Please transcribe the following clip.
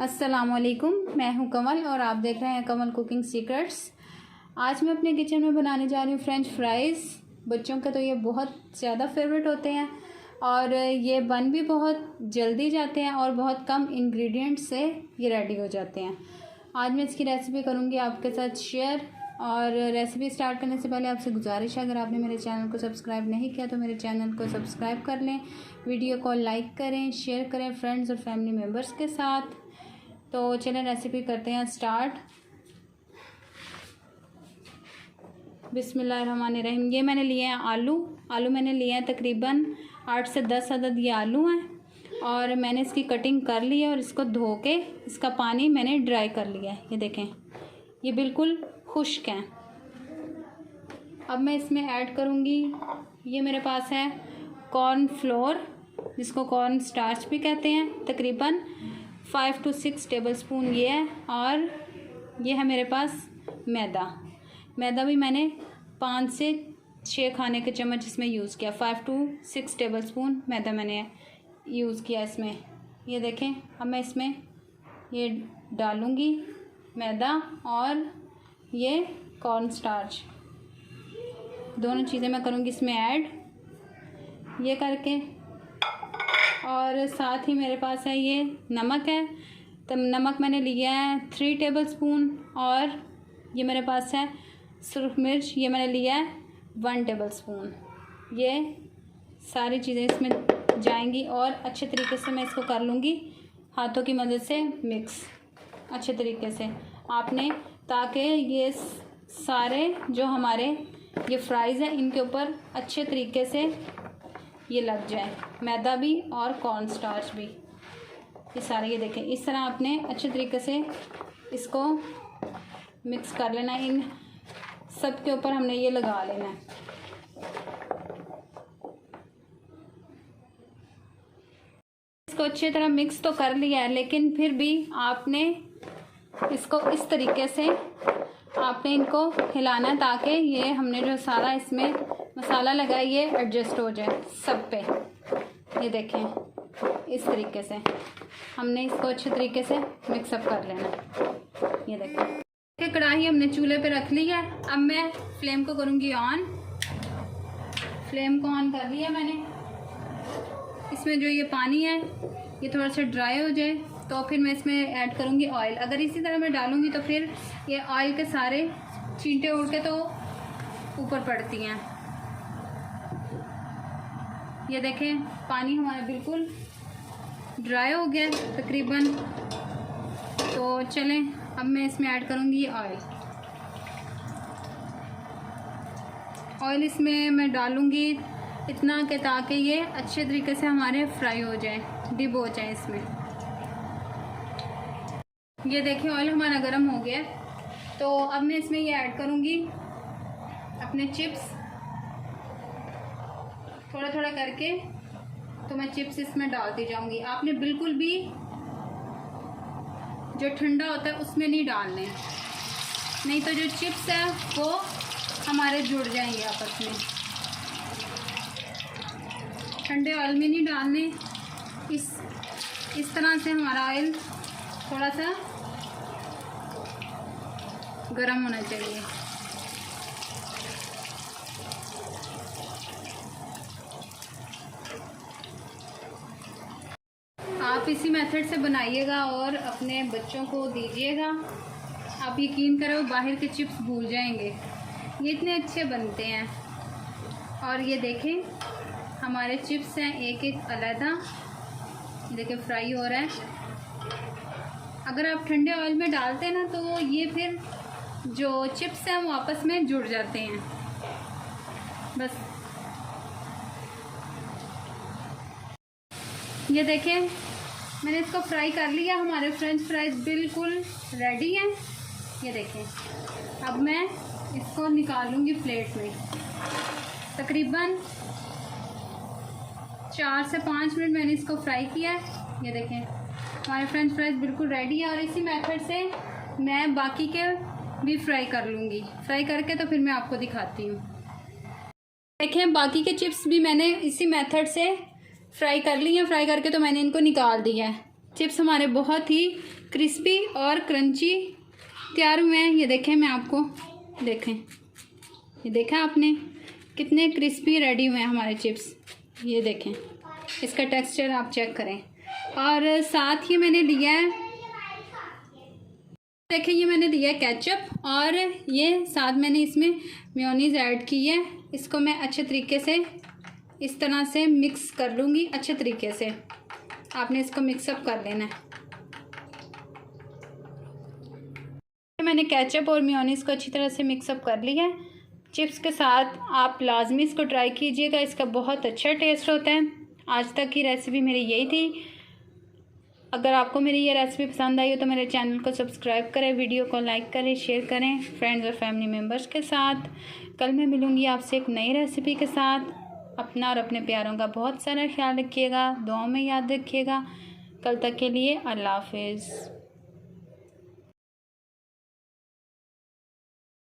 अस्सलामुअलैकुम, मैं हूं कमल और आप देख रहे हैं कमल कुकिंग सीक्रेट्स। आज मैं अपने किचन में बनाने जा रही हूं फ्रेंच फ्राइज़। बच्चों के तो ये बहुत ज़्यादा फेवरेट होते हैं और ये बन भी बहुत जल्दी जाते हैं और बहुत कम इंग्रेडिएंट्स से ये रेडी हो जाते हैं। आज मैं इसकी रेसिपी करूंगी आपके साथ शेयर। और रेसिपी स्टार्ट करने से पहले आपसे गुजारिश है, अगर आपने मेरे चैनल को सब्सक्राइब नहीं किया तो मेरे चैनल को सब्सक्राइब कर लें, वीडियो को लाइक करें, शेयर करें फ्रेंड्स और फैमिली मेम्बर्स के साथ। तो चलिए रेसिपी करते हैं स्टार्ट। बिस्मिल्लाहिर्रहमानिर्रहीम। ये मैंने लिए हैं आलू मैंने लिए हैं तकरीबन 8 से 10 अदद ये आलू हैं और मैंने इसकी कटिंग कर ली है और इसको धो के इसका पानी मैंने ड्राई कर लिया है। ये देखें, ये बिल्कुल खुश्क हैं। अब मैं इसमें ऐड करूँगी, ये मेरे पास है कॉर्न फ्लोर, जिसको कॉर्न स्टार्च भी कहते हैं, तकरीबन 5 to 6 टेबलस्पून ये है। और ये है मेरे पास मैदा भी मैंने 5 से 6 खाने के चम्मच इसमें यूज़ किया। 5 to 6 टेबलस्पून मैदा मैंने यूज़ किया इसमें। ये देखें, अब मैं इसमें ये डालूँगी मैदा और ये कॉर्न स्टार्च, दोनों चीज़ें मैं करूँगी इसमें ऐड, ये करके। और साथ ही मेरे पास है ये नमक है, तो नमक मैंने लिया है 3 टेबलस्पून। और ये मेरे पास है सुरख मिर्च, ये मैंने लिया है 1 टेबलस्पून। ये सारी चीज़ें इसमें जाएंगी और अच्छे तरीके से मैं इसको कर लूँगी हाथों की मदद से मिक्स अच्छे तरीके से आपने, ताकि ये सारे जो हमारे ये फ्राइज़ हैं इनके ऊपर अच्छे तरीके से ये लग जाए, मैदा भी और कॉर्न स्टार्च भी, ये सारे। ये देखें, इस तरह आपने अच्छे तरीके से इसको मिक्स कर लेना है। इन सब के ऊपर हमने ये लगा लेना है। इसको अच्छी तरह मिक्स तो कर लिया है, लेकिन फिर भी आपने इसको इस तरीके से आपने इनको हिलाना है ताकि ये हमने जो सारा इसमें मसाला लगाया ये एडजस्ट हो जाए सब पे। ये देखें, इस तरीके से हमने इसको अच्छे तरीके से मिक्सअप कर लेना है। ये देखें, कढ़ाई हमने चूल्हे पे रख ली है। अब मैं फ्लेम को करूँगी ऑन। फ्लेम को ऑन कर लिया मैंने। इसमें जो ये पानी है ये थोड़ा सा ड्राई हो जाए तो फिर मैं इसमें ऐड करूँगी ऑयल। अगर इसी तरह मैं डालूँगी तो फिर ये ऑयल के सारे छींटे उड़ के तो ऊपर पड़ती हैं। ये देखें, पानी हमारा बिल्कुल ड्राई हो गया तकरीबन। तो चलें, अब मैं इसमें ऐड करूँगी ऑयल इसमें मैं डालूँगी इतना कि ताकि ये अच्छे तरीके से हमारे फ्राई हो जाए, डिप हो जाए इसमें। ये देखिए, ऑयल हमारा गर्म हो गया। तो अब मैं इसमें ये ऐड करूँगी अपने चिप्स, थोड़ा थोड़ा करके। तो मैं चिप्स इसमें डालती जाऊँगी। आपने बिल्कुल भी जो ठंडा होता है उसमें नहीं डालने, नहीं तो जो चिप्स है वो हमारे जुड़ जाएंगे आपस में। ठंडे ऑयल में नहीं डालने। इस तरह से हमारा ऑयल थोड़ा सा गरम होना चाहिए। आप इसी मेथड से बनाइएगा और अपने बच्चों को दीजिएगा। आप यकीन करो, बाहर के चिप्स भूल जाएंगे, ये इतने अच्छे बनते हैं। और ये देखें, हमारे चिप्स हैं एक एक अलहदा, देखिए फ्राई हो रहा है। अगर आप ठंडे ऑयल में डालते हैं ना तो ये फिर जो चिप्स हैं वो आपस में जुड़ जाते हैं। बस ये देखें, मैंने इसको फ्राई कर लिया। हमारे फ्रेंच फ्राइज बिल्कुल रेडी हैं। ये देखें, अब मैं इसको निकालूंगी प्लेट में। तकरीबन 4 से 5 मिनट मैंने इसको फ्राई किया है। ये देखें, हमारे फ्रेंच फ्राइज बिल्कुल रेडी है। और इसी मेथड से मैं बाकी के भी फ्राई कर लूँगी। फ्राई करके तो फिर मैं आपको दिखाती हूँ। देखें, बाकी के चिप्स भी मैंने इसी मेथड से फ्राई कर ली हैं। फ्राई करके तो मैंने इनको निकाल दिया है। चिप्स हमारे बहुत ही क्रिस्पी और क्रंची तैयार हुए हैं। ये देखें, मैं आपको देखें, ये देखा आपने कितने क्रिस्पी रेडी हुए हैं हमारे चिप्स। ये देखें, इसका टेक्सचर आप चेक करें। और साथ ही मैंने लिया है, देखें ये मैंने लिया है केचप, और ये साथ मैंने इसमें मेयोनीज़ ऐड की है। इसको मैं अच्छे तरीके से इस तरह से मिक्स कर लूँगी। अच्छे तरीके से आपने इसको मिक्सअप कर लेना है। मैंने केचप और मेयोनीज़ को अच्छी तरह से मिक्सअप कर लिया है। चिप्स के साथ आप लाजमी इसको ट्राई कीजिएगा, इसका बहुत अच्छा टेस्ट होता है। आज तक की रेसिपी मेरी यही थी। अगर आपको मेरी ये रेसिपी पसंद आई हो तो मेरे चैनल को सब्सक्राइब करें, वीडियो को लाइक करें, शेयर करें फ्रेंड्स और फैमिली मेम्बर्स के साथ। कल मैं मिलूँगी आपसे एक नई रेसिपी के साथ। अपना और अपने प्यारों का बहुत सारा ख्याल रखिएगा, दुआओं में याद रखिएगा। कल तक के लिए अल्लाह हाफिज़।